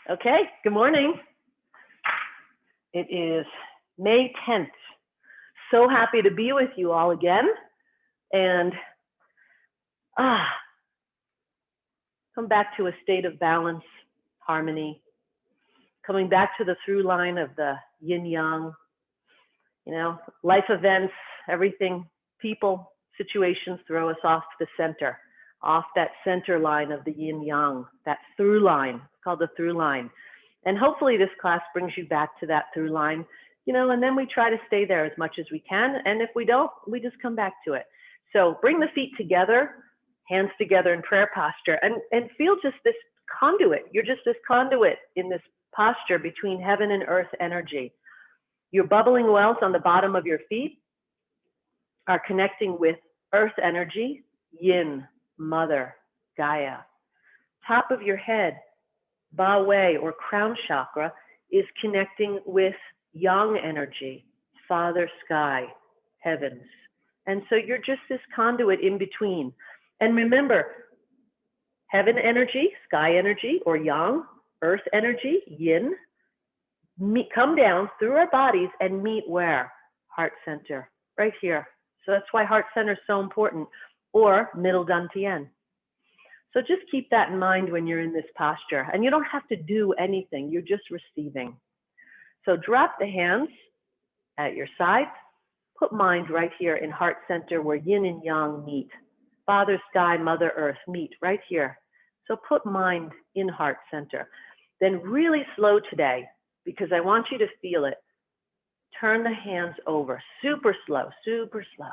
Okay, good morning. It is May 10th. So happy to be with you all again. And come back to a state of balance, harmony, coming back to the through line of the yin yang, life events, everything, people, situations throw us off the center, off that center line of the yin yang, that through line. It's called the through line. And hopefully this class brings you back to that through line, and then we try to stay there as much as we can. And if we don't, we just come back to it. So bring the feet together, hands together in prayer posture, and feel just this conduit. You're just this conduit in this posture between heaven and earth energy. Your bubbling wells on the bottom of your feet are connecting with earth energy, yin, mother, Gaia. Top of your head, Ba Wei or crown chakra, is connecting with yang energy, father, sky, heavens. And so you're just this conduit in between. And remember, heaven energy, sky energy, or yang, earth energy, yin, come down through our bodies and meet where? Heart center, right here. So that's why heart center is so important, or middle dantian. So just keep that in mind when you're in this posture. And you don't have to do anything, you're just receiving. So drop the hands at your sides, put mind right here in heart center where yin and yang meet. Father, sky, mother, earth meet right here. So put mind in heart center. Then really slow today, because I want you to feel it. Turn the hands over, super slow, super slow.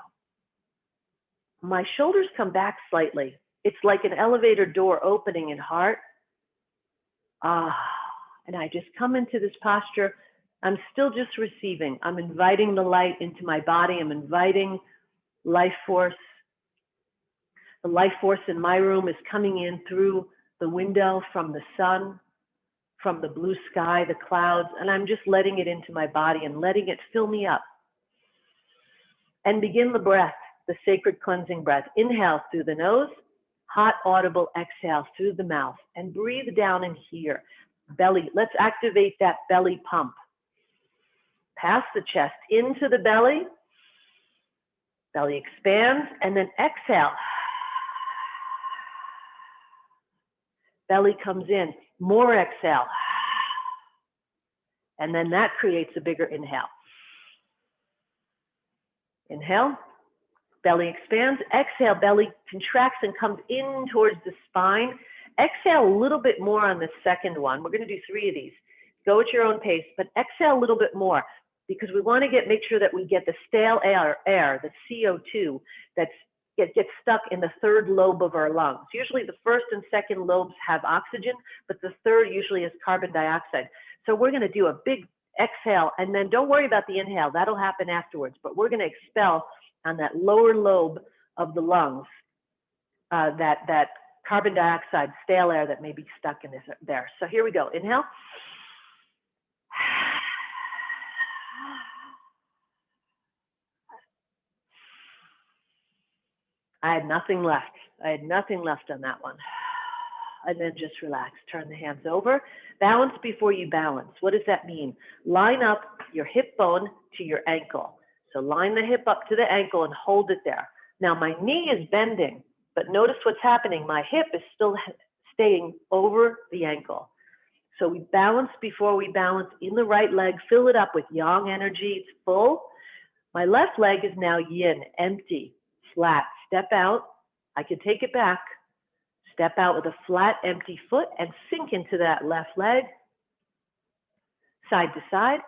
My shoulders come back slightly. It's like an elevator door opening in heart. And I just come into this posture. I'm still just receiving. I'm inviting the light into my body. I'm inviting life force. The life force in my room is coming in through the window from the sun, from the blue sky, the clouds, and I'm just letting it into my body and letting it fill me up. And begin the breath, the sacred cleansing breath. Inhale through the nose, hot, audible exhale through the mouth, and breathe down in here. Belly, let's activate that belly pump. Pass the chest into the belly. Belly expands, and then exhale. Belly comes in, more exhale. And then that creates a bigger inhale. Inhale, belly expands. Exhale, belly contracts and comes in towards the spine. Exhale a little bit more on the second one. We're going to do 3 of these. Go at your own pace, but exhale a little bit more, because we want to make sure that we get the stale air, the CO2 that gets stuck in the third lobe of our lungs. Usually the first and second lobes have oxygen, but the third usually is carbon dioxide. So we're going to do a big exhale, and then don't worry about the inhale. That'll happen afterwards, but we're going to expel on that lower lobe of the lungs that carbon dioxide, stale air that may be stuck in there. So here we go. Inhale. I had nothing left. I had nothing left on that one. And then just relax. Turn the hands over. Balance before you balance. What does that mean? Line up your hip bone to your ankle. So line the hip up to the ankle and hold it there. Now my knee is bending, but notice what's happening. My hip is still staying over the ankle. So we balance before we balance in the right leg. Fill it up with yang energy. It's full. My left leg is now yin, empty, flat. Step out. I can take it back. Step out with a flat, empty foot and sink into that left leg. Side to side.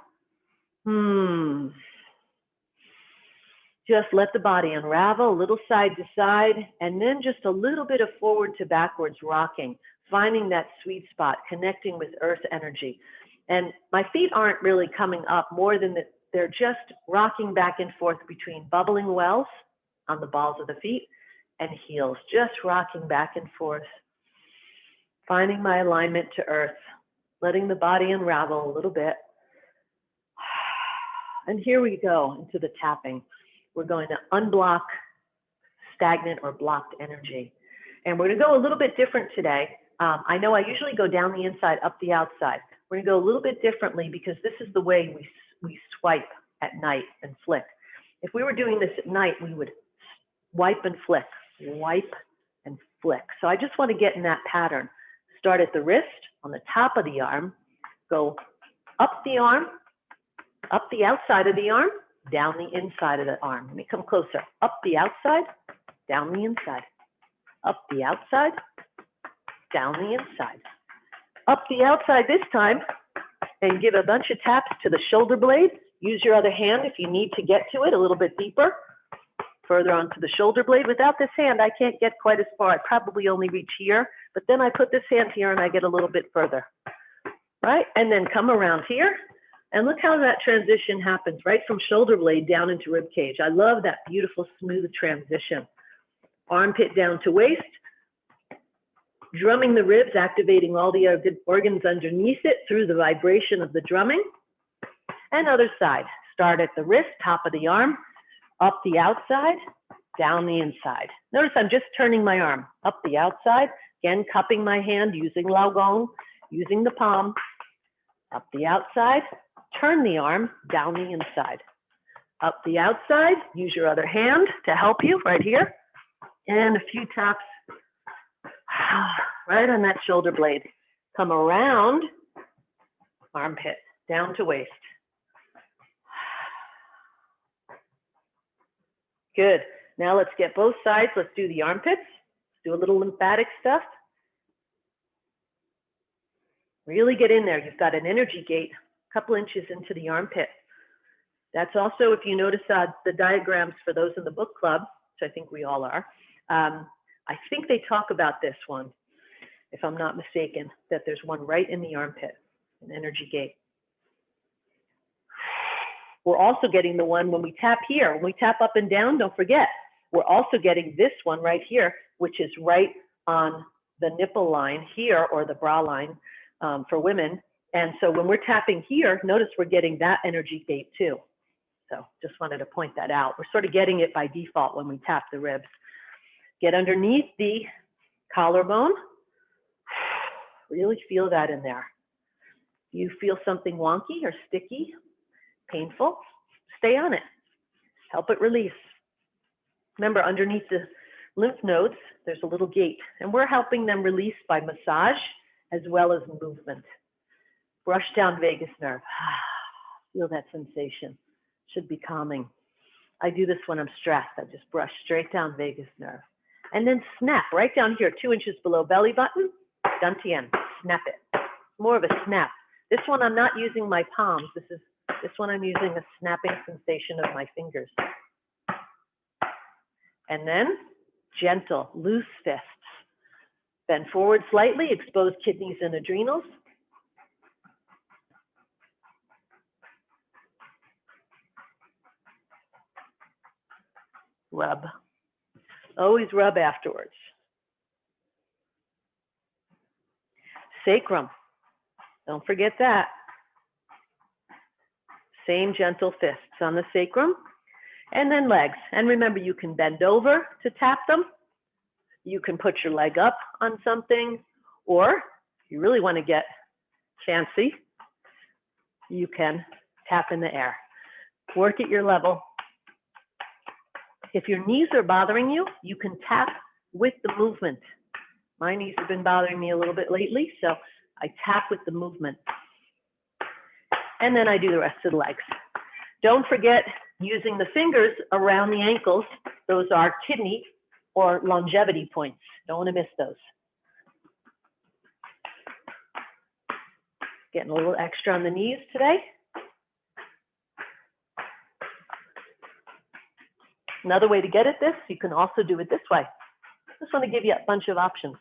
Just let the body unravel, a little side to side, and then just a little bit of forward to backwards rocking, finding that sweet spot, connecting with earth energy. And my feet aren't really coming up more than that. They're just rocking back and forth between bubbling wells on the balls of the feet and heels, just rocking back and forth, finding my alignment to earth, letting the body unravel a little bit. And here we go into the tapping. We're going to unblock stagnant or blocked energy. And we're going to go a little bit different today. I know I usually go down the inside, up the outside. We're gonna go a little bit differently because this is the way we swipe at night and flick. If we were doing this at night, we would wipe and flick, wipe and flick. So I just want to get in that pattern. Start at the wrist, on the top of the arm, go up the arm, up the outside of the arm, down the inside of the arm. Let me come closer. Up the outside, down the inside. Up the outside, down the inside. Up the outside this time, and give a bunch of taps to the shoulder blade. Use your other hand if you need to get to it a little bit deeper. Further onto the shoulder blade. Without this hand, I can't get quite as far. I probably only reach here, but then I put this hand here and I get a little bit further. Right? And then come around here. And look how that transition happens, right from shoulder blade down into rib cage. I love that beautiful, smooth transition. Armpit down to waist. Drumming the ribs, activating all the organs underneath it through the vibration of the drumming. And other side. Start at the wrist, top of the arm, up the outside, down the inside. Notice I'm just turning my arm up the outside, again, cupping my hand using QIGONG, using the palm, up the outside, turn the arm, down the inside. Up the outside, use your other hand to help you right here. And a few taps right on that shoulder blade. Come around, armpit, down to waist. Good. Now let's get both sides. Let's do the armpits. Let's do a little lymphatic stuff. Really get in there. You've got an energy gate a couple inches into the armpit. That's also, if you notice the diagrams for those in the book club, which I think we all are, I think they talk about this one, if I'm not mistaken, that there's one right in the armpit, an energy gate. We're also getting the one when we tap here. When we tap up and down, don't forget, we're also getting this one right here, which is right on the nipple line here, or the bra line for women. And so when we're tapping here, notice we're getting that energy gate too. So just wanted to point that out. We're sort of getting it by default when we tap the ribs. Get underneath the collarbone. Really feel that in there. You feel something wonky or sticky, painful, stay on it. Help it release. Remember, underneath the lymph nodes, there's a little gate, and we're helping them release by massage as well as movement. Brush down vagus nerve. Feel that sensation. Should be calming. I do this when I'm stressed. I just brush straight down vagus nerve. And then snap right down here, 2 inches below belly button. Dantian. Snap it. More of a snap. This one I'm not using my palms. This one I'm using a snapping sensation of my fingers. And then gentle, loose fists. Bend forward slightly, expose kidneys and adrenals. Rub. Always rub afterwards. Sacrum. Don't forget that. Same gentle fists on the sacrum. And then legs. And remember, you can bend over to tap them. You can put your leg up on something. Or if you really want to get fancy, you can tap in the air. Work at your level. If your knees are bothering you, you can tap with the movement. My knees have been bothering me a little bit lately, so I tap with the movement. And then I do the rest of the legs. Don't forget using the fingers around the ankles. Those are kidney or longevity points. Don't want to miss those. Getting a little extra on the knees today. Another way to get at this, you can also do it this way. Just want to give you a bunch of options.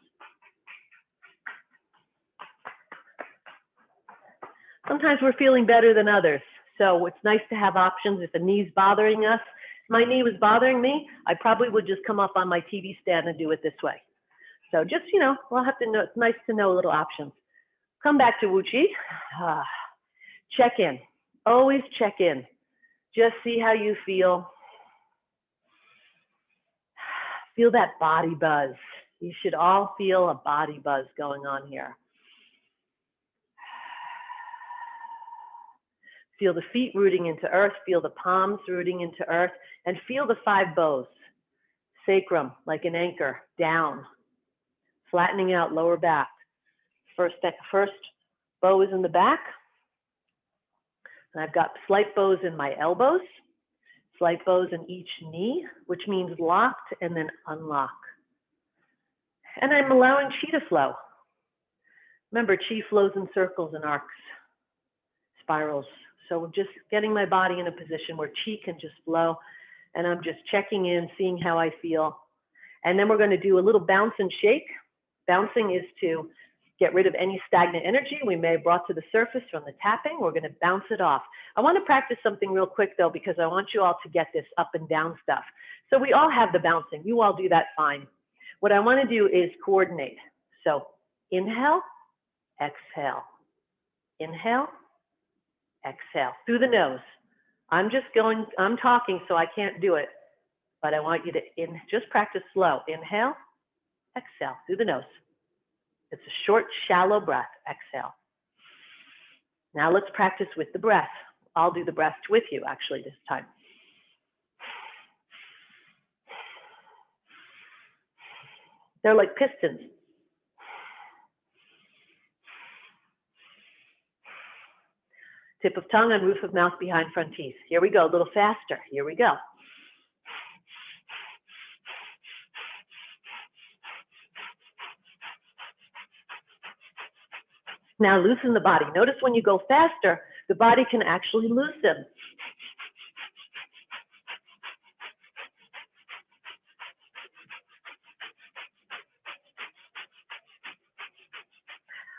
Sometimes we're feeling better than others. So it's nice to have options. If a knee's bothering us, if my knee was bothering me, I probably would just come up on my TV stand and do it this way. So just, you know, we'll have to know, it's nice to know little options. Come back to Wuchi. Check in. Always check in. Just see how you feel. Feel that body buzz. You should all feel a body buzz going on here. Feel the feet rooting into earth, feel the palms rooting into earth, and feel the 5 bows. Sacrum, like an anchor, down, flattening out lower back. First bow is in the back, and I've got slight bows in my elbows, slight bows in each knee, which means locked and then unlock. And I'm allowing chi to flow. Remember, chi flows in circles and arcs, spirals. So I'm just getting my body in a position where chi can just flow, and I'm just checking in, seeing how I feel. And then we're going to do a little bounce and shake. Bouncing is to get rid of any stagnant energy we may have brought to the surface from the tapping. We're going to bounce it off. I want to practice something real quick, though, because I want you all to get this up and down stuff. So we all have the bouncing. You all do that fine. What I want to do is coordinate. So inhale, exhale. Inhale, exhale. Through the nose. I'm talking, so I can't do it. But I want you to just practice slow. Inhale, exhale, through the nose. It's a short, shallow breath. Exhale. Now let's practice with the breath. I'll do the breath with you, actually, this time. They're like pistons. Tip of tongue on roof of mouth behind front teeth. Here we go, a little faster. Here we go. Now loosen the body. Notice when you go faster, the body can actually loosen.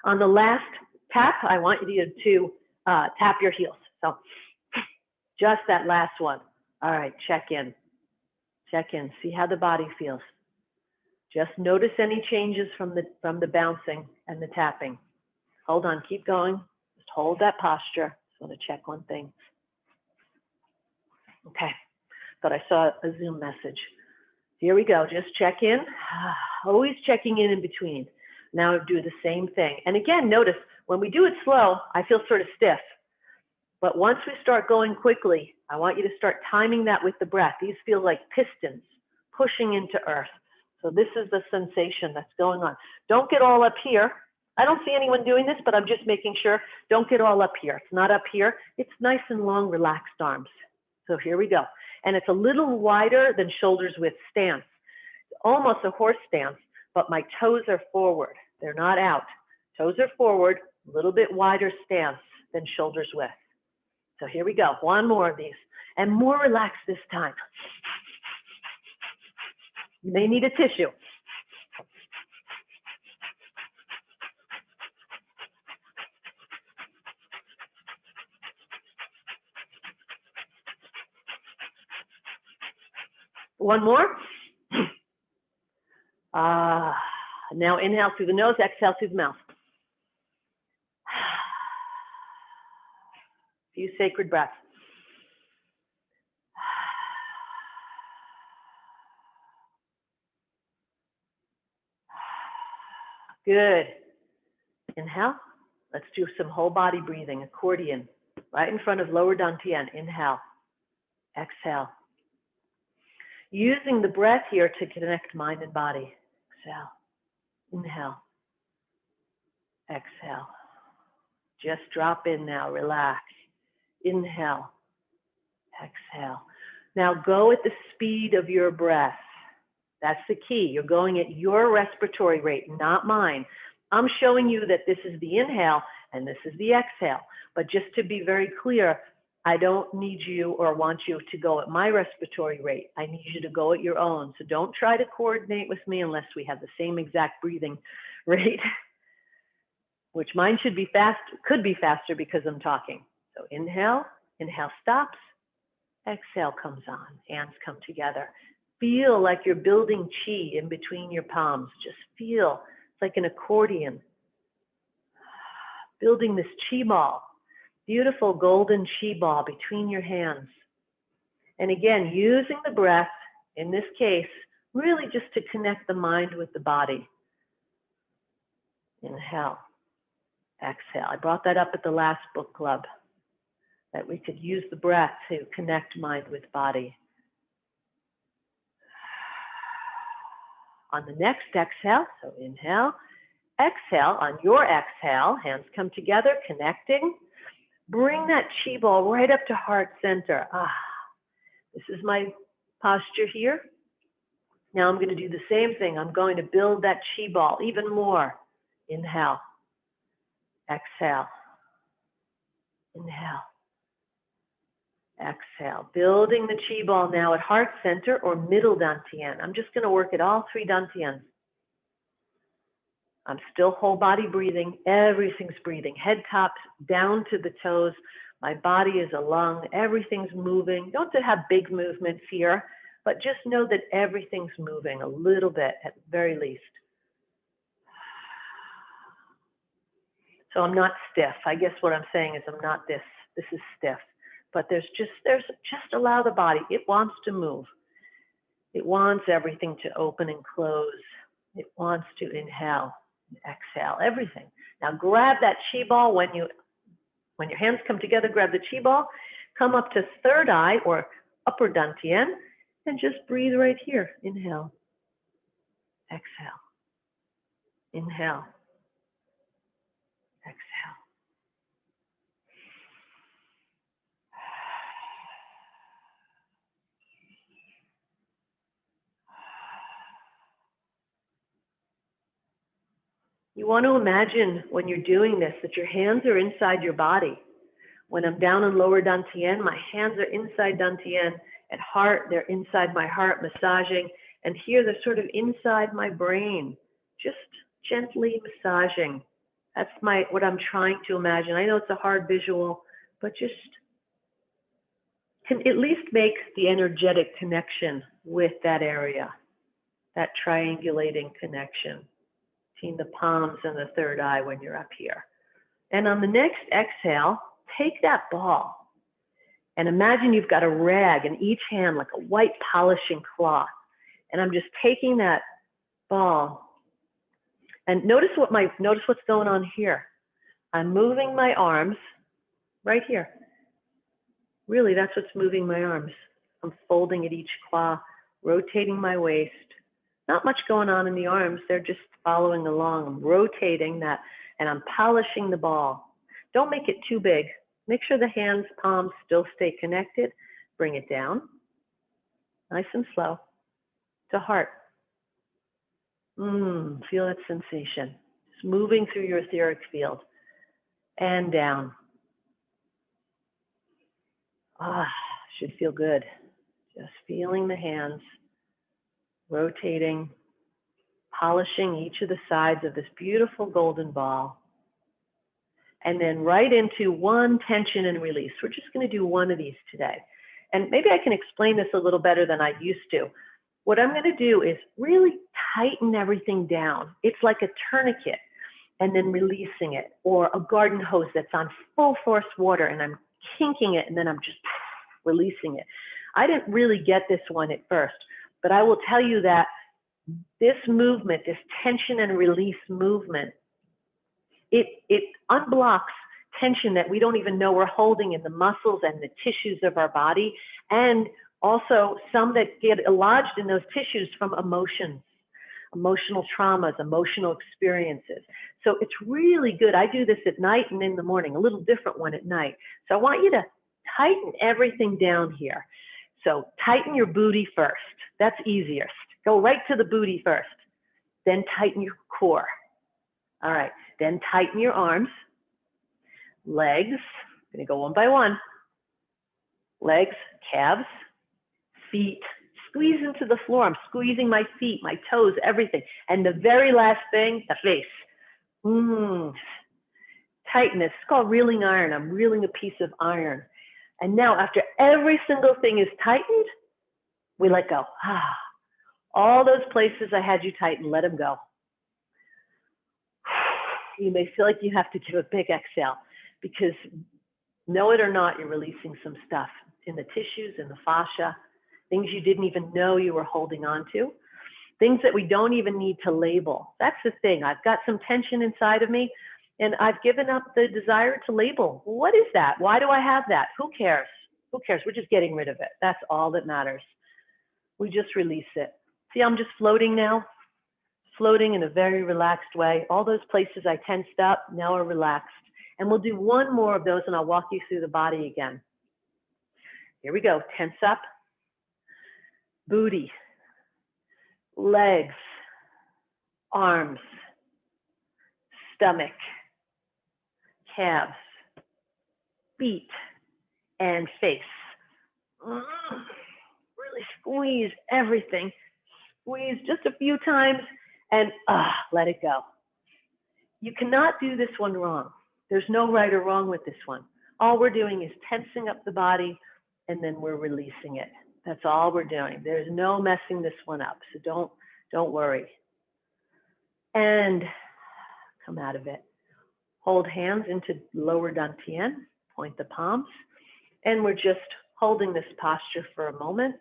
On the last tap, I want you to tap your heels. So just that last one. All right, check in. Check in. See how the body feels. Just notice any changes from the bouncing and the tapping. Hold on, keep going. Just hold that posture. Just want to check one thing. Okay, thought I saw a Zoom message. Here we go, just check in. Always checking in between. Now I do the same thing. And again, notice when we do it slow, I feel sort of stiff. But once we start going quickly, I want you to start timing that with the breath. These feel like pistons pushing into earth. So this is the sensation that's going on. Don't get all up here. I don't see anyone doing this, but I'm just making sure. Don't get all up here. It's not up here. It's nice and long, relaxed arms. So here we go. And it's a little wider than shoulders width stance. Almost a horse stance, but my toes are forward. They're not out. Toes are forward, a little bit wider stance than shoulders width. So here we go. One more of these. And more relaxed this time. You may need a tissue. One more. Now inhale through the nose, exhale through the mouth. Few sacred breaths. Good. Inhale. Let's do some whole body breathing, accordion, right in front of lower dantian. Inhale. Exhale. Using the breath here to connect mind and body. Exhale. Inhale. Exhale. Just drop in now. Relax. Inhale. Exhale. Now go at the speed of your breath. That's the key. You're going at your respiratory rate, not mine. I'm showing you that this is the inhale and this is the exhale. But just to be very clear, I don't need you or want you to go at my respiratory rate. I need you to go at your own. So don't try to coordinate with me unless we have the same exact breathing rate, which mine should be fast, could be faster because I'm talking. So inhale, inhale stops, exhale comes on, hands come together. Feel like you're building chi in between your palms. Just feel, it's like an accordion. Building this chi ball, beautiful golden chi ball between your hands. And again, using the breath, in this case, really just to connect the mind with the body. Inhale, exhale. I brought that up at the last book club, that we could use the breath to connect mind with body. On the next exhale, so inhale, exhale. On your exhale, hands come together, connecting. Bring that chi ball right up to heart center. This is my posture here. Now I'm going to do the same thing. I'm going to build that chi ball even more. Inhale, exhale, inhale, exhale. Building the chi ball now at heart center or middle dantian. I'm just going to work at all three dantians. I'm still whole body breathing. Everything's breathing. Head tops down to the toes. My body is a lung. Everything's moving. Don't have big movements here, but just know that everything's moving a little bit at the very least. So I'm not stiff. I guess what I'm saying is I'm not this. This is stiff. But there's just allow the body. It wants to move. It wants everything to open and close. It wants to inhale and exhale, everything. Now grab that chi ball when your hands come together, grab the chi ball, come up to third eye or upper dantian, and just breathe right here. Inhale, exhale, inhale, exhale. You want to imagine when you're doing this that your hands are inside your body. When I'm down in lower dantian, my hands are inside dantian. At heart, they're inside my heart, massaging. And here, they're sort of inside my brain, just gently massaging. That's what I'm trying to imagine. I know it's a hard visual, but just can at least make the energetic connection with that area, that triangulating connection between the palms and the third eye when you're up here. And on the next exhale, take that ball and imagine you've got a rag in each hand, like a white polishing cloth. And I'm just taking that ball and notice what's going on here. I'm moving my arms right here. Really, that's what's moving my arms. I'm folding at each claw, rotating my waist. Not much going on in the arms. They're just following along. I'm rotating that and I'm polishing the ball. Don't make it too big. Make sure the hands, palms still stay connected. Bring it down, nice and slow, to heart. Feel that sensation. Just moving through your etheric field and down. Should feel good. Just feeling the hands, rotating, polishing each of the sides of this beautiful golden ball. And then right into one tension and release. We're just going to do one of these today. And maybe I can explain this a little better than I used to. What I'm going to do is really tighten everything down. It's like a tourniquet and then releasing it, or a garden hose that's on full force water and I'm kinking it and then I'm just releasing it. I didn't really get this one at first, but I will tell you that this movement, this tension and release movement, it unblocks tension that we don't even know we're holding in the muscles and the tissues of our body, and also some that get lodged in those tissues from emotions, emotional traumas, emotional experiences. So it's really good. I do this at night and in the morning, a little different one at night. So I want you to tighten everything down here. So tighten your booty first. That's easiest. Go right to the booty first. Then tighten your core. All right. Then tighten your arms, legs. I'm going to go one by one. Legs, calves, feet. Squeeze into the floor. I'm squeezing my feet, my toes, everything. And the very last thing, the face. Tighten this. It's called reeling iron. I'm reeling a piece of iron. And now after every single thing is tightened, we let go. All those places I had you tighten, let them go. You may feel like you have to give a big exhale because, know it or not, you're releasing some stuff in the tissues, in the fascia, things you didn't even know you were holding on to. things that we don't even need to label. That's the thing. I've got some tension inside of me, and I've given up the desire to label. What is that? Why do I have that? Who cares? Who cares? We're just getting rid of it. That's all that matters. We just release it. See, I'm just floating now, floating in a very relaxed way. All those places I tensed up now are relaxed. And we'll do one more of those, and I'll walk you through the body again. Here we go. Tense up. Booty, legs, arms, stomach, calves, feet, and face. Really squeeze everything. Squeeze just a few times and let it go. You cannot do this one wrong. There's no right or wrong with this one. All we're doing is tensing up the body, and then we're releasing it. That's all we're doing. There's no messing this one up, so don't worry. And come out of it. Hold hands into lower dantian, point the palms, and we're just holding this posture for a moment.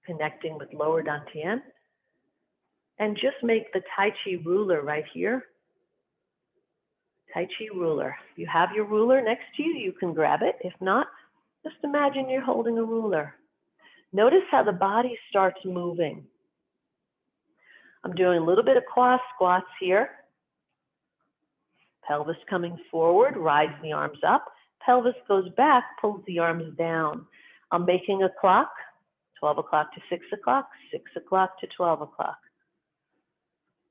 Connecting with lower dantian, and just make the Tai Chi ruler right here. Tai Chi ruler. If you have your ruler next to you, you can grab it. If not, just imagine you're holding a ruler. Notice how the body starts moving. I'm doing a little bit of cross squats here. Pelvis coming forward, rides the arms up. Pelvis goes back, pulls the arms down. I'm making a clock, 12 o'clock to 6 o'clock, 6 o'clock to 12 o'clock.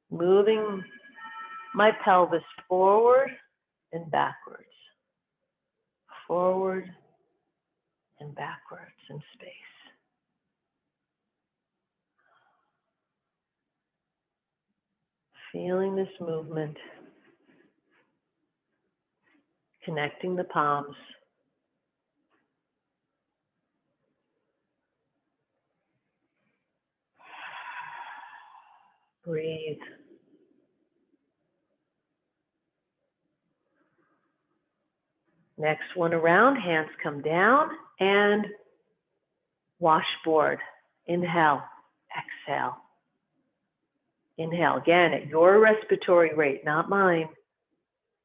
Moving my pelvis forward and backwards. Forward and backwards in space. Feeling this movement. Connecting the palms. Breathe. Next one around, hands come down, and washboard. Inhale, exhale. Inhale, again at your respiratory rate, not mine.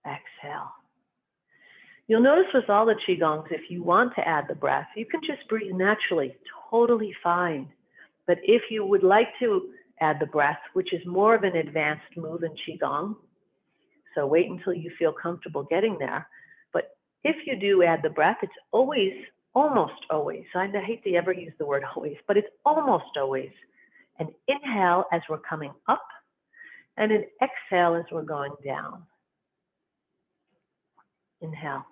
Exhale. You'll notice with all the Qigongs, if you want to add the breath, you can just breathe naturally, totally fine. But if you would like to add the breath, which is more of an advanced move in Qigong, so wait until you feel comfortable getting there. But if you do add the breath, it's always, almost always, I hate to ever use the word always, but it's almost always an inhale as we're coming up and an exhale as we're going down. Inhale.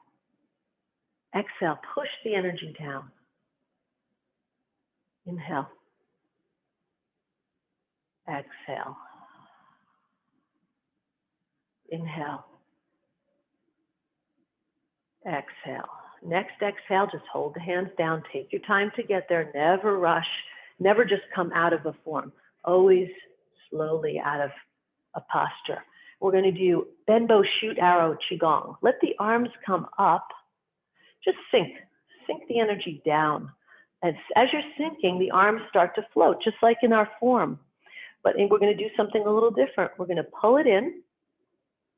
Exhale, push the energy down. Inhale. Exhale. Inhale. Exhale. Next exhale, just hold the hands down. Take your time to get there. Never rush. Never just come out of a form. Always slowly out of a posture. We're going to do Benbo shoot arrow Qigong. Let the arms come up. Just sink the energy down. As you're sinking, the arms start to float, just like in our form. But we're going to do something a little different. We're going to pull it in.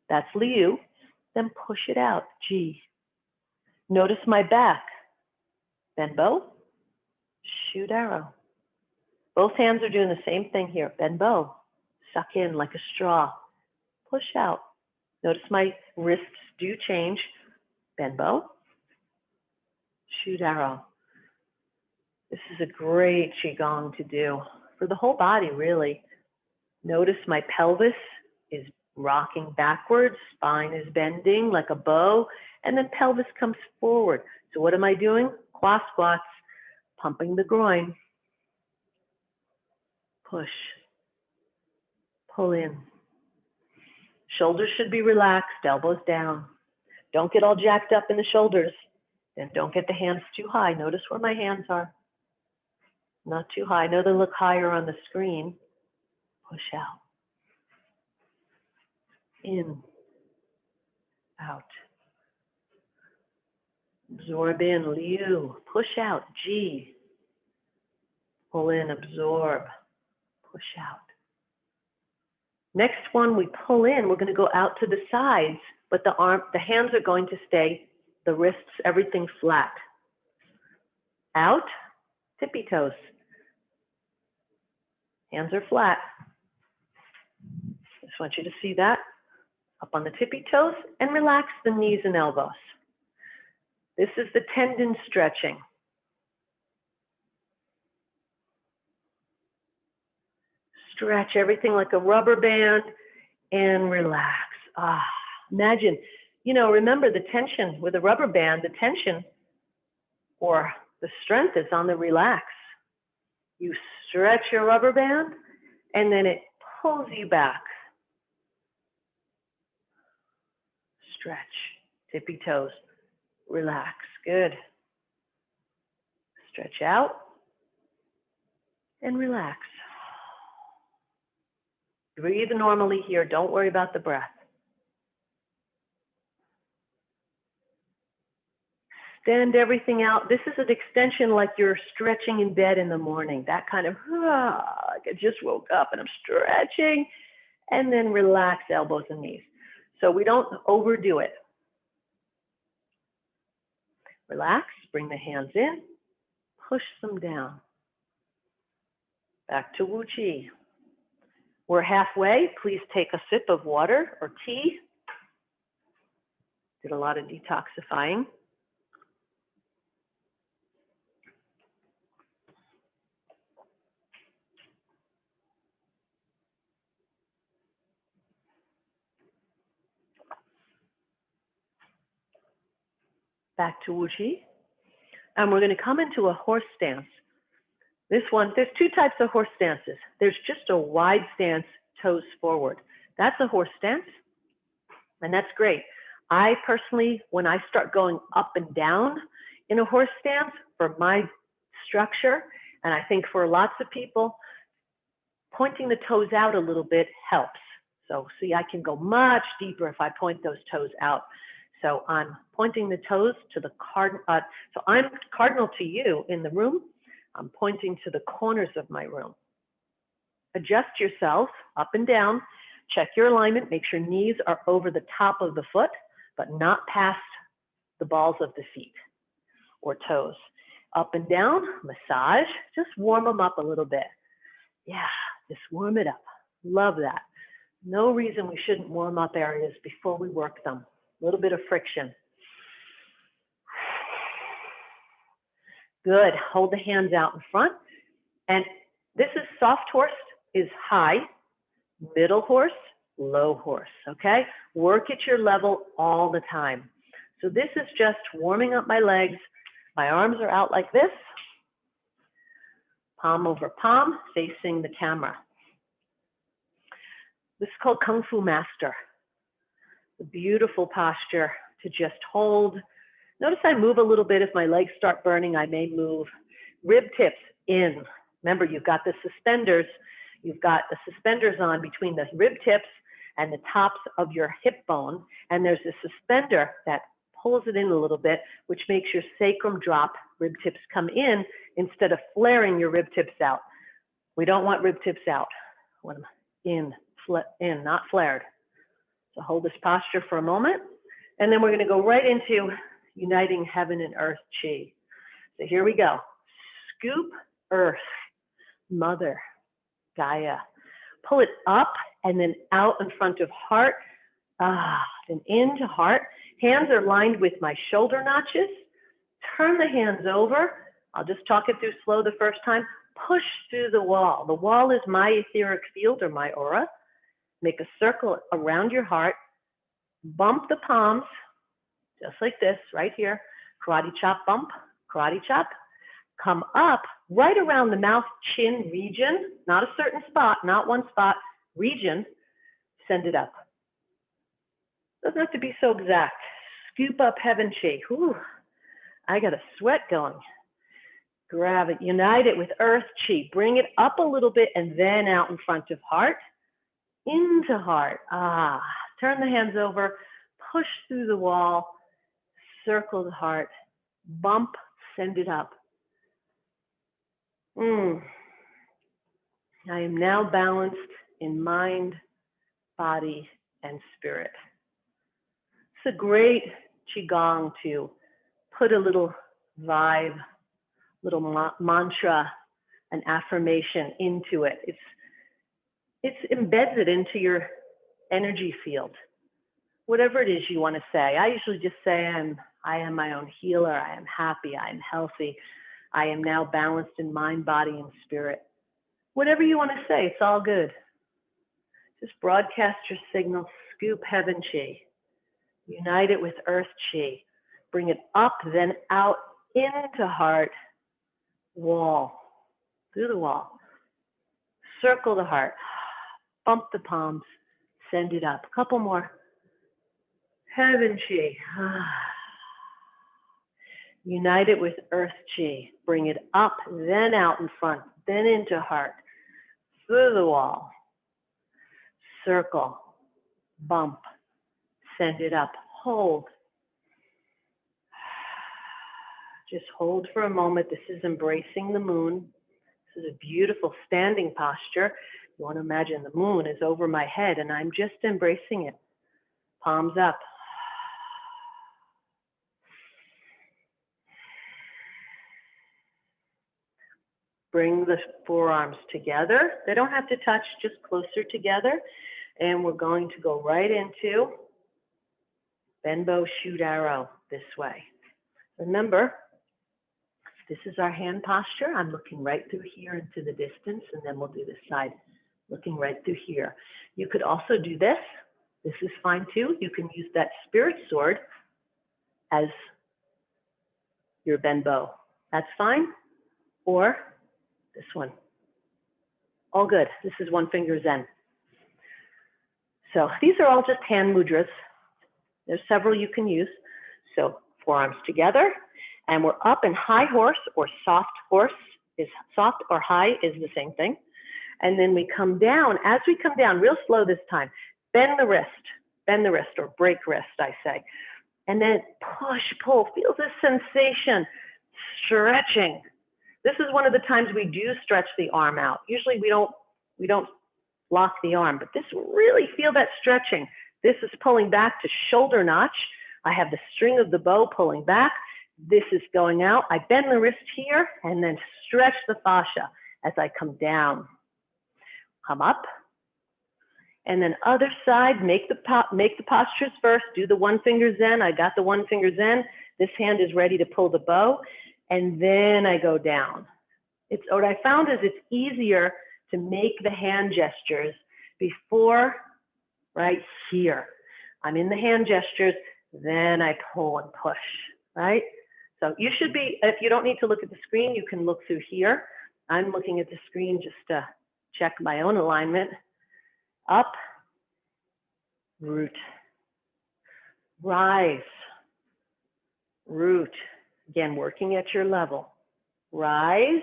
That's Liu. Then push it out. Ji. Notice my back. Benbo. Shoot arrow. Both hands are doing the same thing here. Benbo. Suck in like a straw. Push out. Notice my wrists do change. Benbo. Shoot arrow. This is a great Qigong to do for the whole body, really. Notice my pelvis is rocking backwards, spine is bending like a bow, and then pelvis comes forward. So what am I doing? Cross squats, pumping the groin. Push. Pull in. Shoulders should be relaxed, elbows down. Don't get all jacked up in the shoulders. And don't get the hands too high. Notice where my hands are. Not too high. I know they look higher on the screen. Push out. In. Out. Absorb in, Liu. Push out, Ji. Pull in, absorb. Push out. Next one, we pull in. We're going to go out to the sides, but the hands are going to stay, the wrists, everything flat. Out, tippy toes. Hands are flat. Just want you to see that. Up on the tippy toes and relax the knees and elbows. This is the tendon stretching. Stretch everything like a rubber band and relax. Imagine, remember the tension with a rubber band, the tension or the strength is on the relax. You stretch your rubber band and then it pulls you back. Stretch, tippy toes, relax, good. Stretch out and relax. Breathe normally here, don't worry about the breath. Extend everything out. This is an extension like you're stretching in bed in the morning. That kind of, like I just woke up and I'm stretching. And then relax elbows and knees. So we don't overdo it. Relax, bring the hands in, push them down. Back to Wu Chi. We're halfway. Please take a sip of water or tea. Did a lot of detoxifying. Back to Wu Chi. And we're going to come into a horse stance. This one, there's two types of horse stances. There's just a wide stance, toes forward. That's a horse stance, and that's great. I personally, when I start going up and down in a horse stance for my structure, and I think for lots of people, pointing the toes out a little bit helps. So see, I can go much deeper if I point those toes out. So I'm pointing the toes to the cardinal, so I'm cardinal to you in the room. I'm pointing to the corners of my room. Adjust yourself up and down. Check your alignment. Make sure knees are over the top of the foot, but not past the balls of the feet or toes. Up and down, massage. Just warm them up a little bit. Yeah, just warm it up. Love that. No reason we shouldn't warm up areas before we work them. A little bit of friction. Good. Hold the hands out in front. And this is soft horse is high, middle horse, low horse, okay? Work at your level all the time. So this is just warming up my legs. My arms are out like this. Palm over palm, facing the camera. This is called Kung Fu Master. A beautiful posture to just hold. Notice I move a little bit. If my legs start burning, I may move. Rib tips in. Remember, you've got the suspenders. You've got the suspenders on between the rib tips and the tops of your hip bone. And there's a suspender that pulls it in a little bit, which makes your sacrum drop, rib tips come in instead of flaring your rib tips out. We don't want rib tips out. When in, not flared. So hold this posture for a moment. And then we're going to go right into uniting heaven and earth chi. So here we go. Scoop earth, mother, Gaia. Pull it up and then out in front of heart. Then into heart. Hands are lined with my shoulder notches. Turn the hands over. I'll just talk it through slow the first time. Push through the wall. The wall is my etheric field or my aura. Make a circle around your heart. Bump the palms, just like this, right here. Karate chop bump, karate chop. Come up right around the mouth chin region, not a certain spot, not one spot, region. Send it up. Doesn't have to be so exact. Scoop up heaven chi. Whew, I got a sweat going. Grab it, unite it with earth chi. Bring it up a little bit and then out in front of heart. Into heart. Turn the hands over, push through the wall, circle the heart, bump, send it up. I am now balanced in mind, body, and spirit. It's a great Qigong to put a little vibe, little mantra, an affirmation into it. It's embeds it into your energy field. Whatever it is you want to say. I usually just say I am my own healer. I am happy. I am healthy. I am now balanced in mind, body, and spirit. Whatever you want to say, it's all good. Just broadcast your signal, scoop heaven chi. Unite it with earth chi. Bring it up, then out into heart, wall, through the wall. Circle the heart. Bump the palms. Send it up. A couple more. Heaven chi. Unite it with earth chi. Bring it up, then out in front, then into heart. Through the wall. Circle. Bump. Send it up. Hold. Just hold for a moment. This is embracing the moon. This is a beautiful standing posture. You want to imagine the moon is over my head and I'm just embracing it. Palms up. Bring the forearms together. They don't have to touch, just closer together. And we're going to go right into bend bow, shoot arrow this way. Remember, this is our hand posture. I'm looking right through here into the distance, and then we'll do this side, looking right through here. You could also do this. This is fine too. You can use that spirit sword as your bend bow. That's fine. Or this one. All good. This is one finger Zen. So these are all just hand mudras. There's several you can use. So forearms together, and we're up in high horse or soft horse. Is soft or high is the same thing. And then we come down. As we come down, real slow this time, bend the wrist or break wrist, I say. And then push, pull, feel this sensation, stretching. This is one of the times we do stretch the arm out. Usually we don't lock the arm, but this really feel that stretching. This is pulling back to shoulder notch. I have the string of the bow pulling back. This is going out. I bend the wrist here and then stretch the fascia as I come down. Come up. And then other side, make the postures first. Do the one finger Zen. I got the one finger Zen. This hand is ready to pull the bow. And then I go down. What I found is it's easier to make the hand gestures before, right here. I'm in the hand gestures, then I pull and push, right? So you should be, if you don't need to look at the screen, you can look through here. I'm looking at the screen just to check my own alignment. Up, root, rise, root. Again, working at your level. Rise,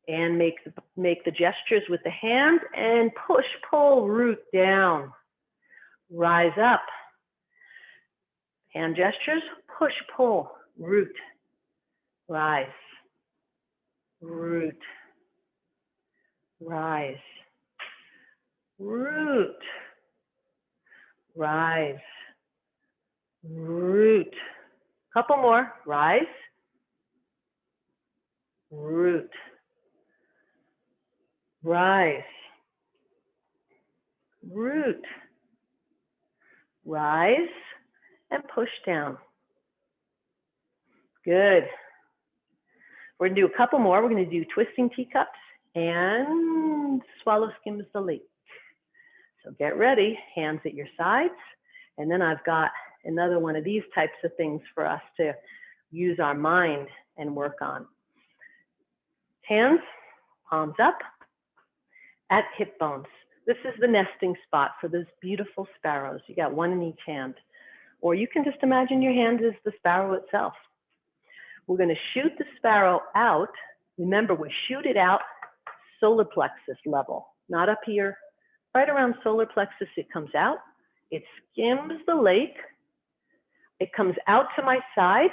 and make the gestures with the hand, and push, pull, root down. Rise up. Hand gestures, push, pull, root. Rise, root, rise, root, rise, root. Couple more. Rise, root, rise, root, rise, and push down. Good. We're going to do a couple more. We're going to do twisting teacups and swallow skims the lake. So get ready, hands at your sides. And then I've got another one of these types of things for us to use our mind and work on. Hands, palms up, at hip bones. This is the nesting spot for those beautiful sparrows. You got one in each hand. Or you can just imagine your hand is the sparrow itself. We're going to shoot the sparrow out. Remember, we shoot it out solar plexus level, not up here. Right around solar plexus, it comes out. It skims the lake. It comes out to my side,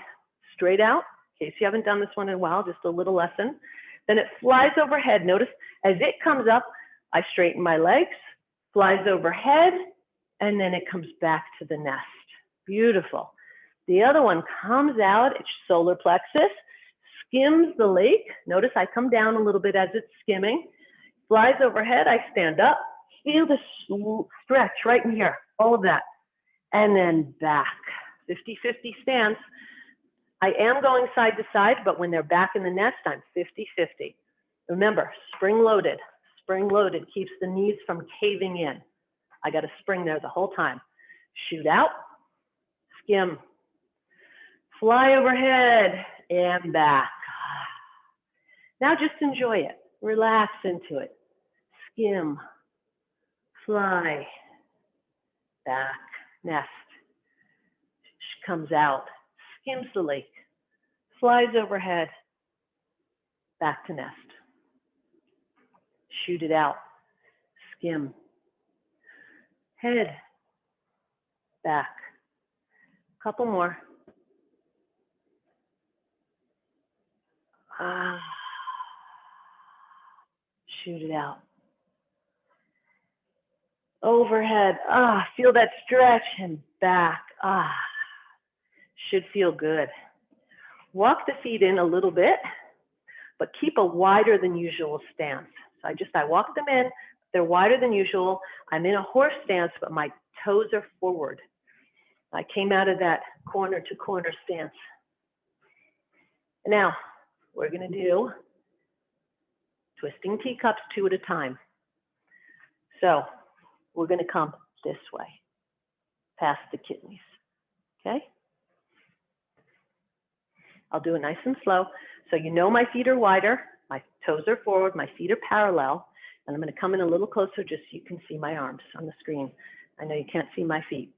straight out, in case you haven't done this one in a while, just a little lesson. Then it flies overhead. Notice as it comes up, I straighten my legs, flies overhead, and then it comes back to the nest. Beautiful. The other one comes out, it's solar plexus, skims the lake. Notice I come down a little bit as it's skimming. Flies overhead, I stand up. Feel the stretch right in here, all of that. And then back, 50-50 stance. I am going side to side, but when they're back in the nest, I'm 50-50. Remember, spring loaded. Spring loaded keeps the knees from caving in. I got a spring there the whole time. Shoot out, skim, fly overhead, and back. Now just enjoy it. Relax into it. Skim, fly, back, nest. Comes out, skims the lake, flies overhead, back to nest. Shoot it out, skim, head, back. Couple more. Shoot it out. Overhead, feel that stretch and back, should feel good. Walk the feet in a little bit, but keep a wider than usual stance. So I walk them in, they're wider than usual. I'm in a horse stance, but my toes are forward. I came out of that corner to corner stance. Now, we're gonna do twisting teacups 2 at a time. So we're gonna come this way, past the kidneys, okay? I'll do it nice and slow. So you know my feet are wider, my toes are forward, my feet are parallel, and I'm gonna come in a little closer just so you can see my arms on the screen. I know you can't see my feet.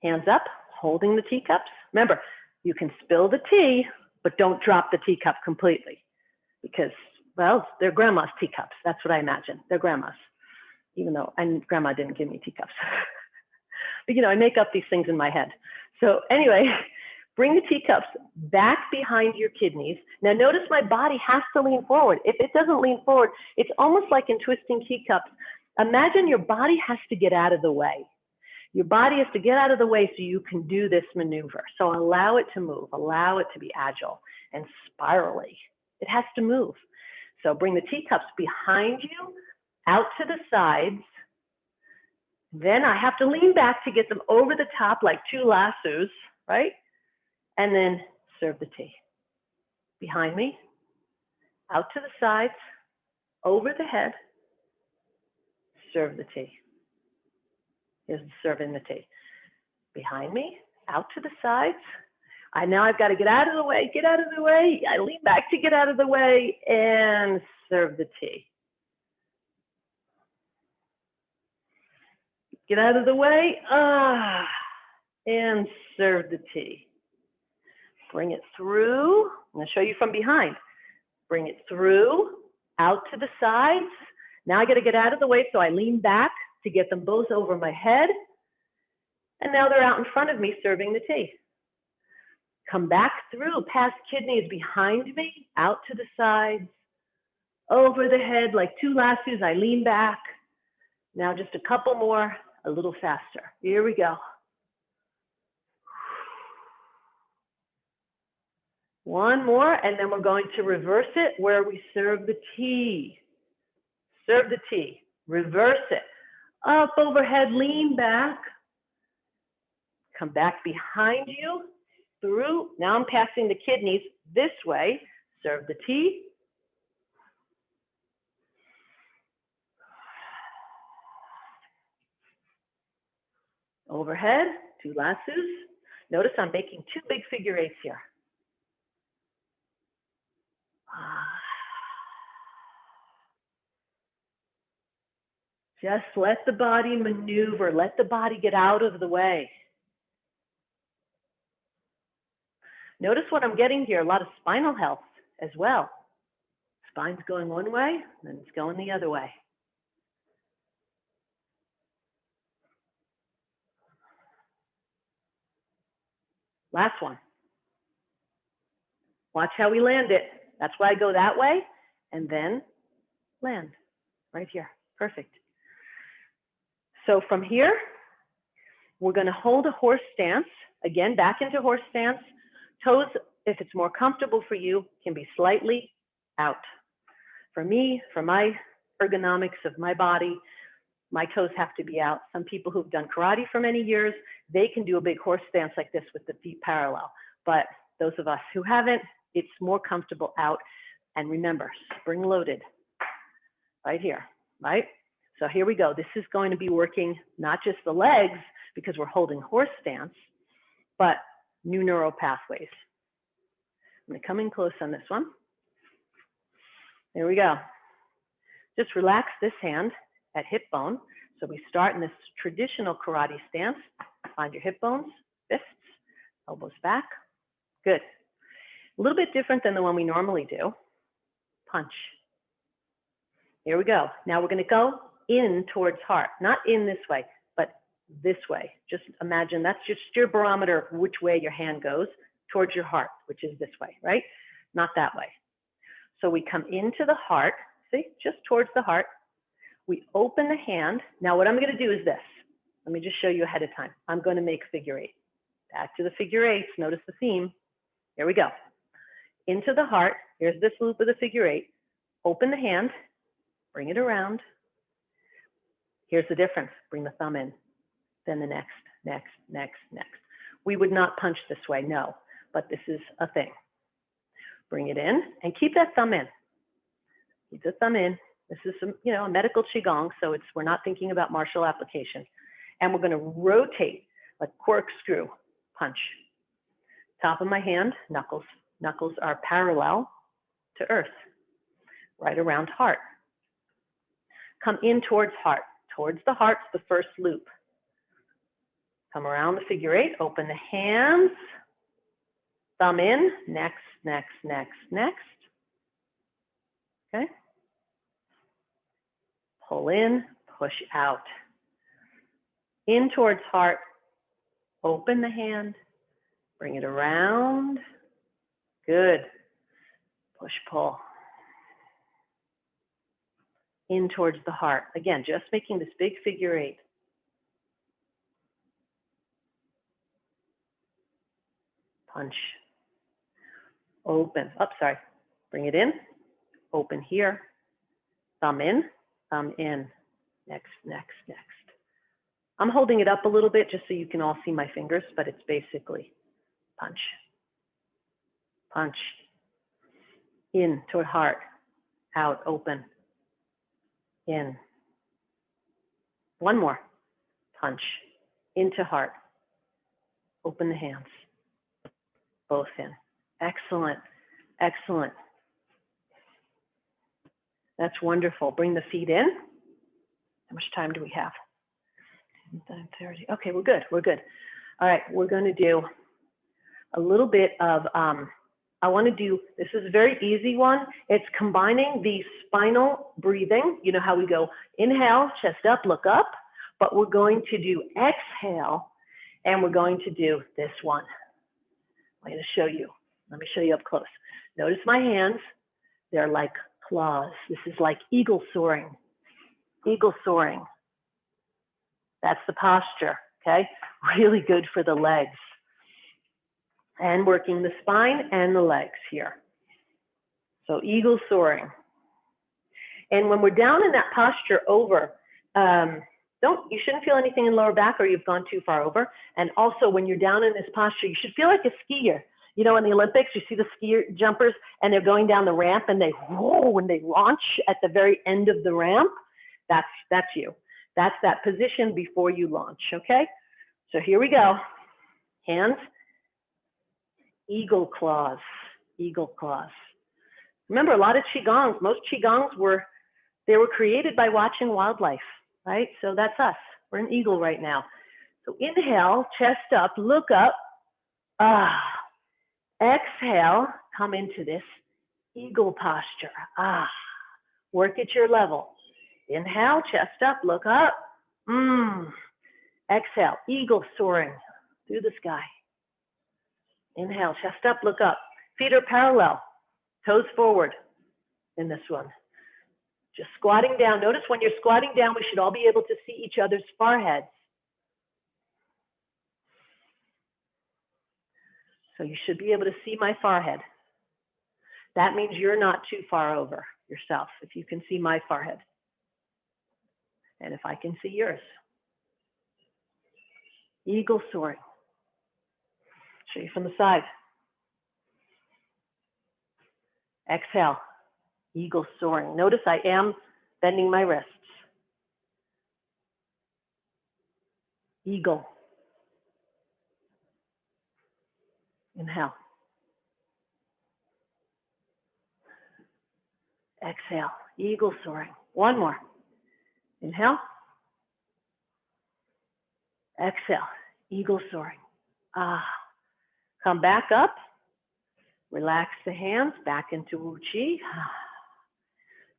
Hands up, holding the teacups. Remember, you can spill the tea, but don't drop the teacup completely because, well, they're grandma's teacups. That's what I imagine. They're grandma's, even though grandma didn't give me teacups. But, you know, I make up these things in my head. So anyway, bring the teacups back behind your kidneys. Now notice my body has to lean forward. If it doesn't lean forward, it's almost like in twisting teacups. Imagine your body has to get out of the way. Your body has to get out of the way so you can do this maneuver. So allow it to move, allow it to be agile and spirally. It has to move. So bring the teacups behind you, out to the sides. Then I have to lean back to get them over the top like 2 lassos, right? And then serve the tea. Behind me, out to the sides, over the head, serve the tea. Here's serving the tea. Behind me, out to the sides. Now I've got to get out of the way, get out of the way. I lean back to get out of the way and serve the tea. Get out of the way, and serve the tea. Bring it through. I'm going to show you from behind. Bring it through, out to the sides. Now I got to get out of the way, so I lean back to get them both over my head. And now they're out in front of me serving the tea. Come back through, past kidneys behind me, out to the sides, over the head like 2 lassos. I lean back. Now just a couple more, a little faster. Here we go. One more, and then we're going to reverse it where we serve the tea. Serve the tea, reverse it. Up overhead, lean back. Come back behind you, through. Now I'm passing the kidneys this way. Serve the tea. Overhead, 2 lassos. Notice I'm making 2 big figure 8s here. Just let the body maneuver. Let the body get out of the way. Notice what I'm getting here, a lot of spinal health as well. Spine's going one way, then it's going the other way. Last one. Watch how we land it. That's why I go that way and then land right here. Perfect. So from here, we're going to hold a horse stance. Again, back into horse stance. Toes, if it's more comfortable for you, can be slightly out. For me, for my ergonomics of my body, my toes have to be out. Some people who've done karate for many years, they can do a big horse stance like this with the feet parallel. But those of us who haven't, it's more comfortable out. And remember, spring loaded right here, right? So here we go. This is going to be working not just the legs because we're holding horse stance, but new neural pathways. I'm going to come in close on this one. There we go. Just relax this hand at hip bone. So we start in this traditional karate stance. Find your hip bones, fists, elbows back. Good. A little bit different than the one we normally do. Punch. Here we go. Now we're going to go in towards heart, not in this way, but this way. Just imagine that's just your barometer of which way your hand goes towards your heart, which is this way, right? Not that way. So we come into the heart, see, just towards the heart. We open the hand. Now what I'm going to do is this. Let me just show you ahead of time. I'm going to make figure eight. Back to the figure eights. Notice the theme. Here we go. Into the heart. Here's this loop of the figure eight. Open the hand. Bring it around. Here's the difference. Bring the thumb in. Then the next, next, next, next. We would not punch this way, no. But this is a thing. Bring it in and keep that thumb in. Keep the thumb in. This is some, a medical qigong, so we're not thinking about martial application. And we're going to rotate like corkscrew punch. Top of my hand, knuckles. Knuckles are parallel to earth, right around heart. Come in towards heart. Towards the heart's the first loop. Come around the figure eight, open the hands, thumb in, next, next, next, next. Okay. Pull in, push out. In towards heart, open the hand, bring it around. Good. Push, pull. In towards the heart. Again, just making this big figure eight. Punch. Open. Oh, sorry. Bring it in. Open here. Thumb in. Thumb in. Next, next, next. I'm holding it up a little bit just so you can all see my fingers, but it's basically punch. Punch. In toward heart. Out, open. In. One more. Punch. Into heart. Open the hands. Both in. Excellent. Excellent. That's wonderful. Bring the feet in. How much time do we have? 9:30. Okay, we're good. We're good. All right, we're going to do a little bit of, I want to do, this is a very easy one. It's combining the spinal breathing. You know how we go inhale, chest up, look up, but we're going to do exhale, and we're going to do this one. I'm going to show you. Let me show you up close. Notice my hands. They're like claws. This is like eagle soaring. Eagle soaring. That's the posture, okay? Really good for the legs. And working the spine and the legs here. So eagle soaring. And when we're down in that posture over, you shouldn't feel anything in lower back or you've gone too far over. And also when you're down in this posture, you should feel like a skier. You know, in the Olympics, you see the skier jumpers and they're going down the ramp and they whoa, when they launch at the very end of the ramp. That's you. That's that position before you launch, okay? So here we go. Hands, eagle claws, eagle claws. Remember, a lot of Qigongs, most Qigongs were created by watching wildlife, right? So that's us. We're an eagle right now. So inhale, chest up, look up. Ah. Exhale, come into this eagle posture. Ah. Work at your level. Inhale, chest up, look up. Exhale, eagle soaring through the sky. Inhale, chest up, look up. Feet are parallel, toes forward in this one. Just squatting down. Notice when you're squatting down, we should all be able to see each other's foreheads. So you should be able to see my forehead. That means you're not too far over yourself if you can see my forehead. And if I can see yours. Eagle soaring. Show you from the side. Exhale. Eagle soaring. Notice I am bending my wrists. Eagle. Inhale. Exhale. Eagle soaring. One more. Inhale. Exhale. Eagle soaring. Come back up. Relax the hands back into Wu Chi.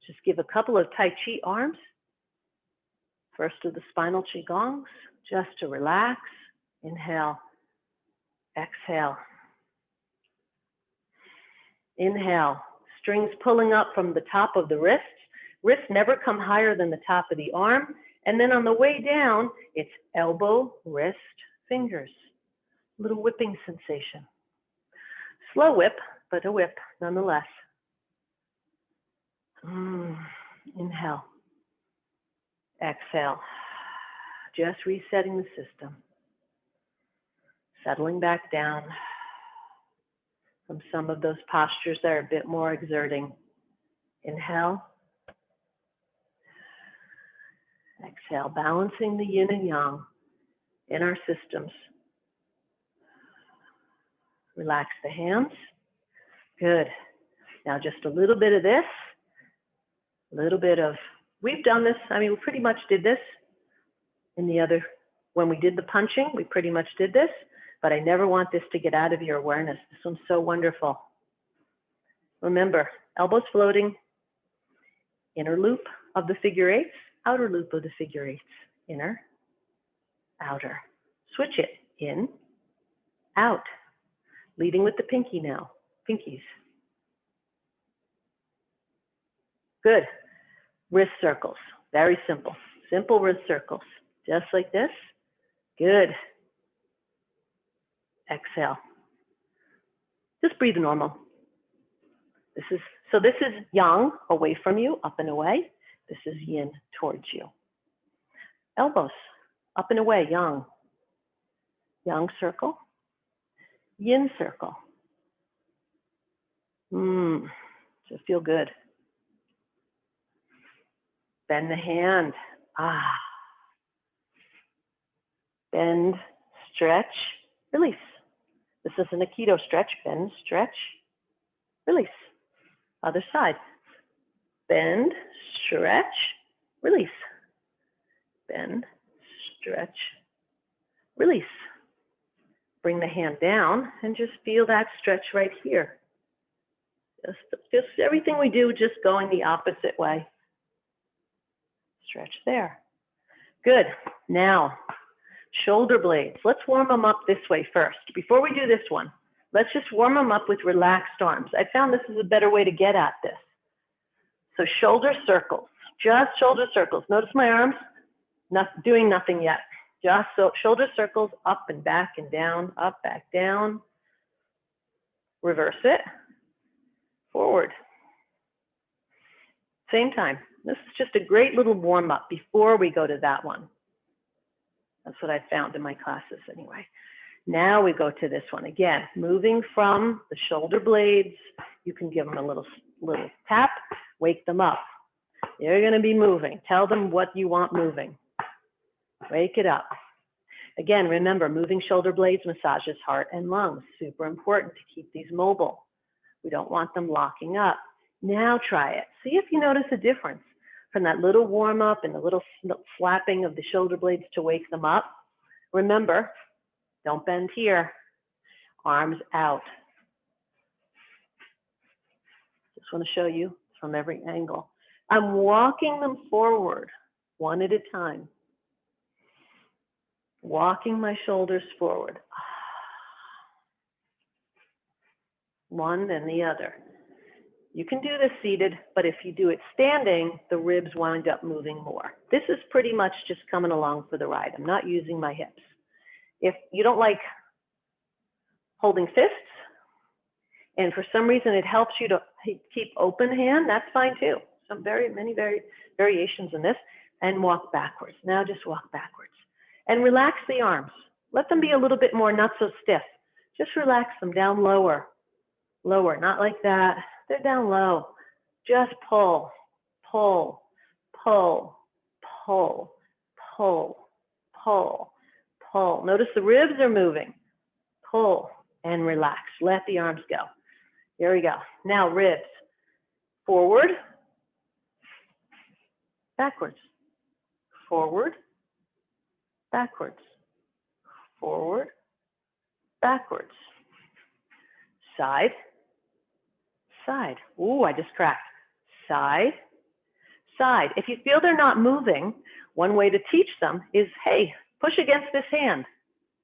Just give a couple of Tai Chi arms. First of the spinal Qigongs, just to relax. Inhale. Exhale. Inhale. Strings pulling up from the top of the wrists. Wrists never come higher than the top of the arm. And then on the way down, it's elbow, wrist, fingers. Little whipping sensation. Slow whip, but a whip nonetheless. Inhale. Exhale. Just resetting the system. Settling back down from some of those postures that are a bit more exerting. Inhale. Exhale, balancing the yin and yang in our systems. Relax the hands. Good. Now just a little bit of this, a little bit of, we've done this, I mean, we pretty much did this in the other, when we did the punching, we pretty much did this, but I never want this to get out of your awareness. This one's so wonderful. Remember, elbows floating, inner loop of the figure eights, outer loop of the figure eights, inner, outer. Switch it, in, out. Leading with the pinky now, pinkies. Good. Wrist circles, very simple. Simple wrist circles, just like this. Good. Exhale. Just breathe normal. This is yang, away from you, up and away. This is yin, towards you. Elbows, up and away, yang. Yang circle. Yin circle. Just feel good. Bend the hand. Bend, stretch, release. This is an Aikido stretch. Bend, stretch, release. Other side. Bend, stretch, release. Bend, stretch, release. Bring the hand down and just feel that stretch right here. Just everything we do, just going the opposite way. Stretch there. Good. Now, shoulder blades. Let's warm them up this way first. Before we do this one, let's just warm them up with relaxed arms. I found this is a better way to get at this. So shoulder circles, just shoulder circles. Notice my arms, not doing nothing yet. Just so shoulder circles, up and back and down, up, back, down. Reverse it, forward. Same time. This is just a great little warm up before we go to that one. That's what I found in my classes anyway. Now we go to this one. Again, moving from the shoulder blades. You can give them a little tap, wake them up. You're gonna be moving. Tell them what you want moving. Wake it up. Again, remember, moving shoulder blades massages heart and lungs. Super important to keep these mobile. We don't want them locking up. Now try it. See if you notice a difference from that little warm up and the little slapping of the shoulder blades to wake them up. Remember, don't bend here. Arms out. Just want to show you from every angle. I'm walking them forward one at a time. Walking my shoulders forward. one then the other. You can do this seated, but if you do it standing, the ribs wind up moving more. This is pretty much just coming along for the ride. I'm not using my hips. If you don't like holding fists, and for some reason it helps you to keep open hand, that's fine too. Some many variations in this. And walk backwards. Now just walk backwards. And relax the arms. Let them be a little bit more not so stiff. Just relax them down lower. Lower, not like that. They're down low. Just pull, pull, pull, pull, pull, pull, pull. Notice the ribs are moving. Pull and relax. Let the arms go. Here we go. Now ribs. Forward, backwards. Forward, backwards. Forward, backwards. Side, side. Ooh, I just cracked. Side, side. If you feel they're not moving, one way to teach them is, hey, push against this hand,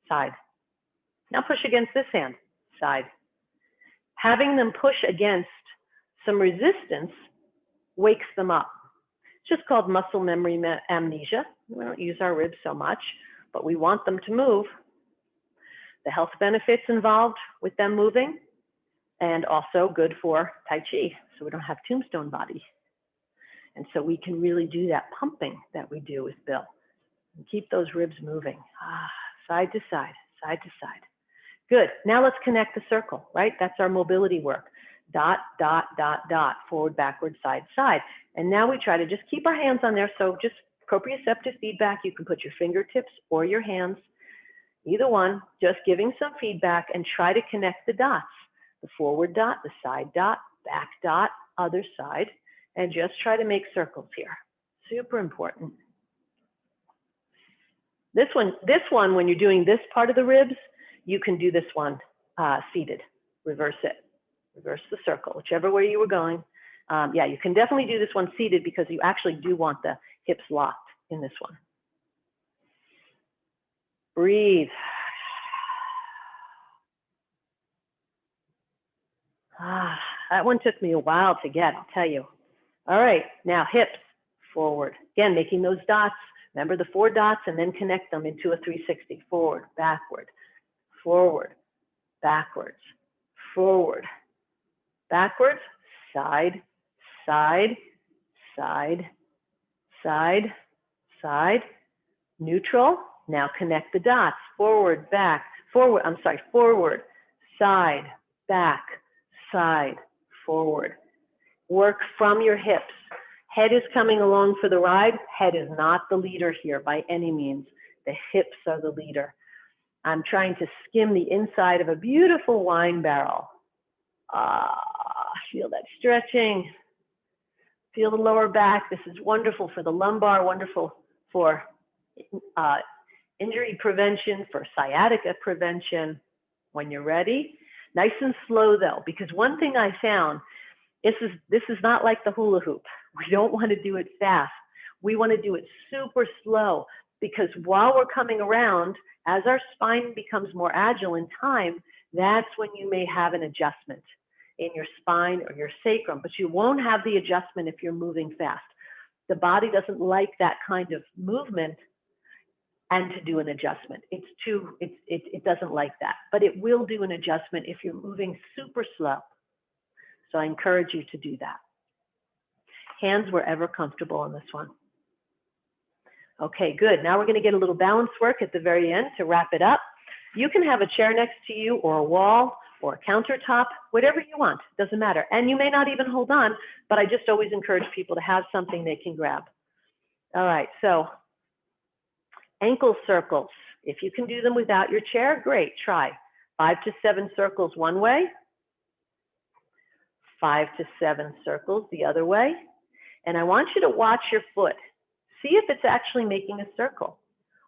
side. Now push against this hand, side. Having them push against some resistance wakes them up. It's just called muscle memory amnesia. We don't use our ribs so much, but we want them to move. The health benefits involved with them moving, and also good for Tai Chi, so we don't have tombstone body. And so we can really do that pumping that we do with Bill and keep those ribs moving, side to side, side to side. Good, now let's connect the circle, right? That's our mobility work. Dot, dot, dot, dot, forward, backward, side, side. And now we try to just keep our hands on there. So just proprioceptive feedback. You can put your fingertips or your hands, either one, just giving some feedback and try to connect the dots. The forward dot, the side dot, back dot, other side, and just try to make circles here. Super important. This one, when you're doing this part of the ribs, you can do this one seated. Reverse it. Reverse the circle, whichever way you were going. Yeah, you can definitely do this one seated because you actually do want the hips locked in this one. Breathe. That one took me a while to get, I'll tell you. All right, now hips forward. Again, making those dots. Remember the 4 dots and then connect them into a 360. Forward, backward, forward, backwards, forward, backwards, side, side, side, side, side, neutral. Now connect the dots. Forward, back, forward, forward, side, back, side, forward. Work from your hips. Head is coming along for the ride. Head is not the leader here by any means. The hips are the leader. I'm trying to skim the inside of a beautiful wine barrel. Feel that stretching. Feel the lower back. This is wonderful for the lumbar, wonderful for injury prevention, for sciatica prevention. When you're ready, nice and slow though, because one thing I found, this is not like the hula hoop. We don't want to do it fast. We want to do it super slow, because while we're coming around, as our spine becomes more agile in time, that's when you may have an adjustment in your spine or your sacrum, but you won't have the adjustment if you're moving fast. The body doesn't like that kind of movement and to do an adjustment. It doesn't like that, but it will do an adjustment if you're moving super slow. So I encourage you to do that. Hands wherever comfortable in this one. Okay, good. Now we're going to get a little balance work at the very end to wrap it up. You can have a chair next to you or a wall or a countertop, whatever you want, doesn't matter. And you may not even hold on, but I just always encourage people to have something they can grab. All right, so ankle circles. If you can do them without your chair, great, try. 5 to 7 circles one way, 5 to 7 circles the other way. And I want you to watch your foot. See if it's actually making a circle.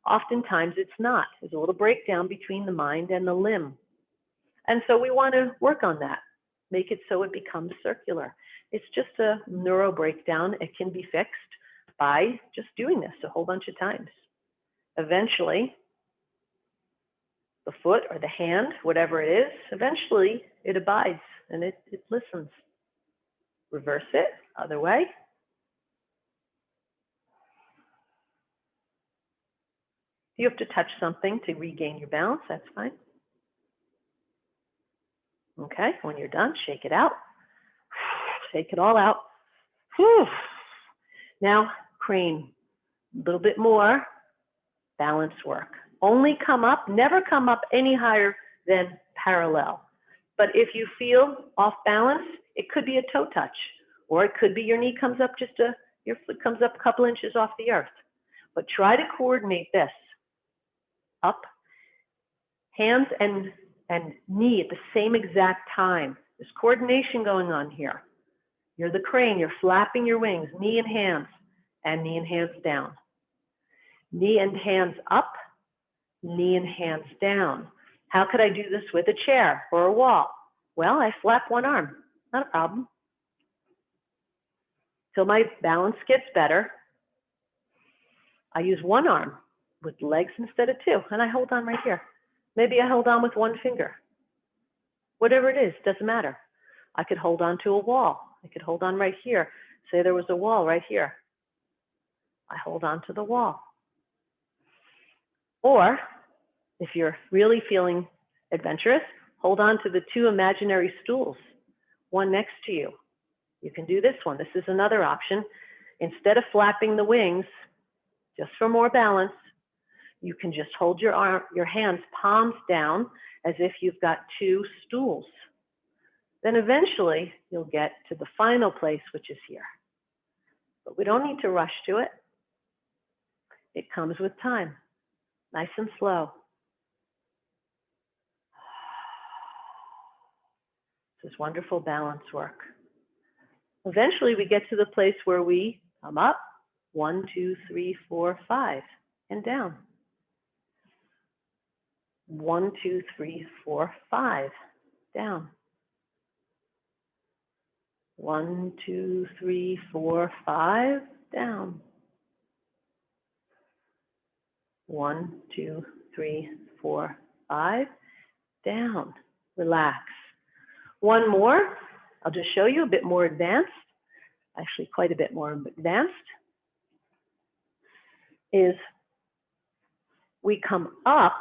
Oftentimes it's not. There's a little breakdown between the mind and the limb. And so we want to work on that. Make it so it becomes circular. It's just a neuro breakdown. It can be fixed by just doing this a whole bunch of times. Eventually, the foot or the hand, whatever it is, eventually it abides. and it listens. Reverse it, other way. You have to touch something to regain your balance, that's fine. Okay, when you're done, shake it out. Shake it all out. Whew. Now, crane. A little bit more balance work. Only come up, never come up any higher than parallel. But if you feel off balance, it could be a toe touch, or it could be your knee comes up your foot comes up a couple inches off the earth. But try to coordinate this. Up, hands and knee at the same exact time. There's coordination going on here. You're the crane, you're flapping your wings, knee and hands down. Knee and hands up, knee and hands down. How could I do this with a chair or a wall? Well, I flap one arm, not a problem. Till my balance gets better, I use one arm with legs instead of two, and I hold on right here. Maybe I hold on with one finger. Whatever it is, doesn't matter. I could hold on to a wall. I could hold on right here. Say there was a wall right here. I hold on to the wall. Or, if you're really feeling adventurous, hold on to the two imaginary stools, one next to you. You can do this one. This is another option. Instead of flapping the wings, just for more balance, you can just hold your hands palms down as if you've got two stools. Then eventually you'll get to the final place, which is here. But we don't need to rush to it. It comes with time, nice and slow. This is wonderful balance work. Eventually we get to the place where we come up, 1, 2, 3, 4, 5, and down. 1, 2, 3, 4, 5, down. 1, 2, 3, 4, 5, down. 1, 2, 3, 4, 5, down. Relax. One more. I'll just show you a bit more advanced, actually quite a bit more advanced, is we come up.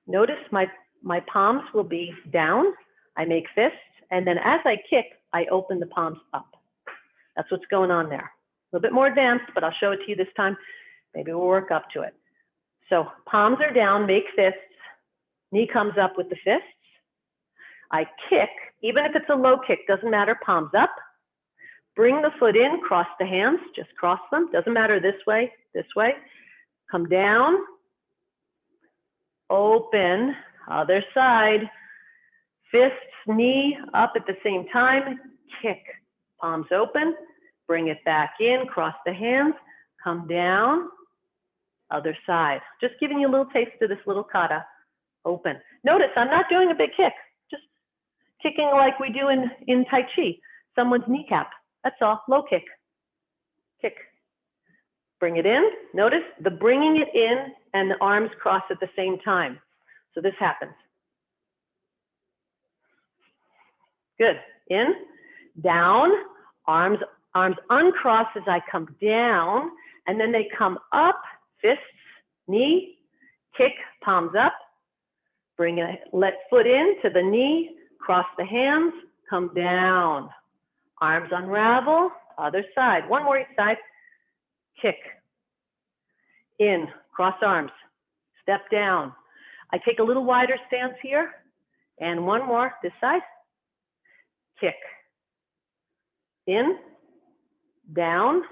Notice my palms will be down. I make fists, and then as I kick, I open the palms up. That's what's going on there. A little bit more advanced, but I'll show it to you this time. Maybe we'll work up to it. So palms are down, make fists. Knee comes up with the fists. I kick, even if it's a low kick, doesn't matter, palms up. Bring the foot in, cross the hands, just cross them. Doesn't matter this way. Come down, open, other side. Fists, knee up at the same time, kick. Palms open, bring it back in, cross the hands, come down, other side. Just giving you a little taste of this little kata. Open. Notice I'm not doing a big kick, just kicking like we do in Tai Chi, someone's kneecap. That's all, low kick. Kick. Bring it in. Notice the bringing it in and the arms cross at the same time. So this happens. Good. In, down, arms uncross as I come down, and then they come up, fists, knee, kick, palms up, bring it, let foot in to the knee, cross the hands, come down. Arms unravel, other side. One more each side. Kick. In, cross arms, step down. I take a little wider stance here, and one more, this side. Kick. In, down,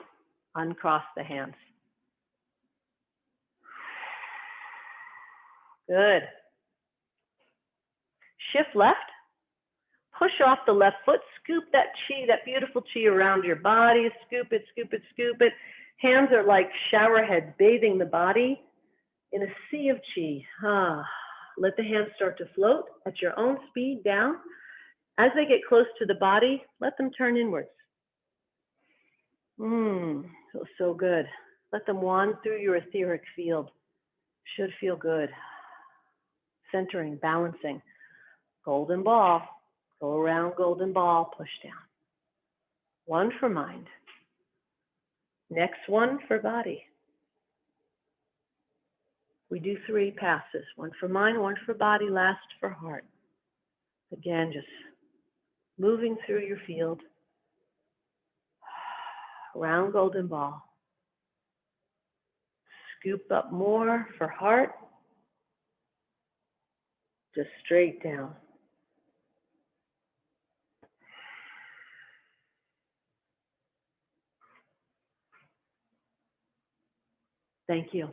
uncross the hands. Good. Shift left. Push off the left foot. Scoop that chi, that beautiful chi around your body. Scoop it, scoop it, scoop it. Hands are like shower heads bathing the body in a sea of chi. Let the hands start to float at your own speed down. As they get close to the body, let them turn inwards. Feels so good. Let them wand through your etheric field. Should feel good. Centering, balancing. Golden ball, Go around golden ball, push down. One for mind. Next one for body. We do 3 passes. One for mind, one for body, last for heart. Again, just moving through your field. Round golden ball. Scoop up more for heart. Just straight down. Thank you.